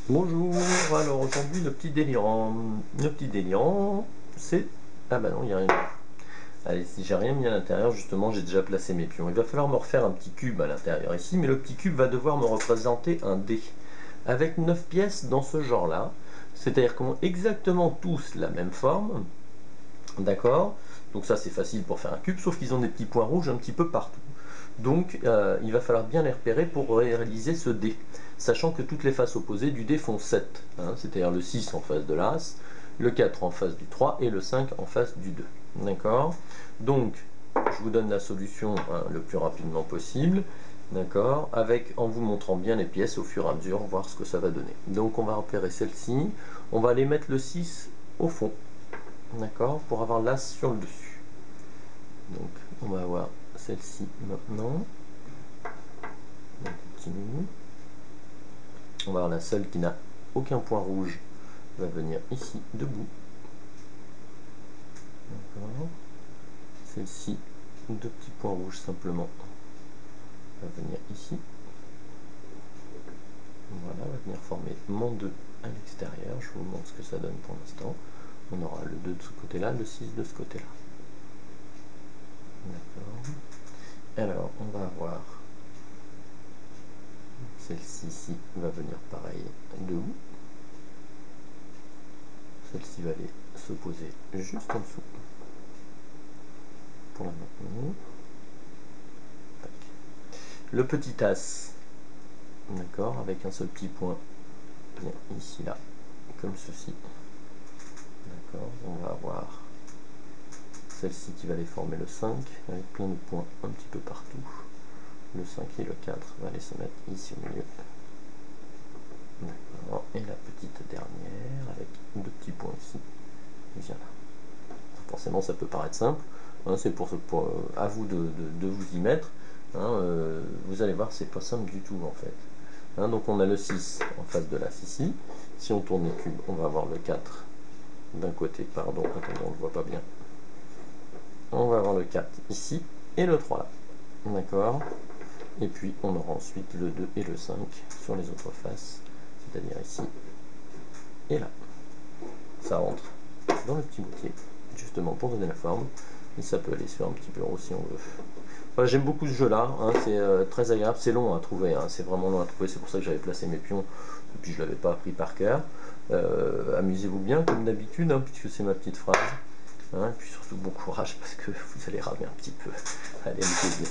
Bonjour, alors aujourd'hui le petit délirant. Le petit délirant, c'est... Ah bah non, il n'y a rien. Allez, si j'ai rien mis à l'intérieur, justement, j'ai déjà placé mes pions. Il va falloir me refaire un petit cube à l'intérieur ici, mais le petit cube va devoir me représenter un dé. Avec 9 pièces dans ce genre-là, c'est-à-dire qu'ils ont exactement tous la même forme, d'accord? Donc ça c'est facile pour faire un cube, sauf qu'ils ont des petits points rouges un petit peu partout. Donc il va falloir bien les repérer pour réaliser ce dé. Sachant que toutes les faces opposées du dé font 7. Hein, c'est-à-dire le 6 en face de l'As, le 4 en face du 3 et le 5 en face du 2. D'accord? Donc je vous donne la solution le plus rapidement possible. D'accord? Avec, en vous montrant bien les pièces au fur et à mesure, voir ce que ça va donner. Donc on va repérer celle-ci. On va aller mettre le 6 au fond. D'accord? Pour avoir l'As sur le dessus. Donc on va avoir celle-ci maintenant. On continue. On va avoir la seule qui n'a aucun point rouge va venir ici debout. D'accord. Celle-ci, deux petits points rouges simplement, va venir ici. Voilà, va venir former mon 2 à l'extérieur. Je vous montre ce que ça donne pour l'instant. On aura le 2 de ce côté-là, le 6 de ce côté-là. D'accord. Alors, on va avoir celle-ci ici va venir pareil debout. Celle-ci va aller se poser juste en dessous pour la maintenir. Le petit as, d'accord, avec un seul petit point, bien ici, là, comme ceci. D'accord, on va avoir celle-ci qui va aller former le 5, avec plein de points un petit peu partout. Le 5 et le 4 va aller se mettre ici au milieu. D'accord, et la petite dernière, avec deux petits points ici, vient là. Forcément, ça peut paraître simple, hein, c'est à vous de vous y mettre. Hein, vous allez voir, c'est pas simple du tout en fait. Hein, donc on a le 6 en face de l'As ici. Si on tourne les cubes, on va avoir le 4 d'un côté, pardon, attendez, on ne le voit pas bien. On va avoir le 4 ici et le 3 là. D'accord? Et puis on aura ensuite le 2 et le 5 sur les autres faces, c'est-à-dire ici et là. Ça rentre dans le petit boutier, justement pour donner la forme. Et ça peut aller se faire un petit peu rond si on veut. Voilà, j'aime beaucoup ce jeu là, hein, c'est très agréable, c'est long à trouver, hein, c'est vraiment long à trouver, c'est pour ça que j'avais placé mes pions, et puis je ne l'avais pas appris par cœur. Amusez-vous bien comme d'habitude, hein, puisque c'est ma petite phrase. Hein, et puis surtout bon courage parce que vous allez ramer un petit peu. Allez, amusez-vous bien.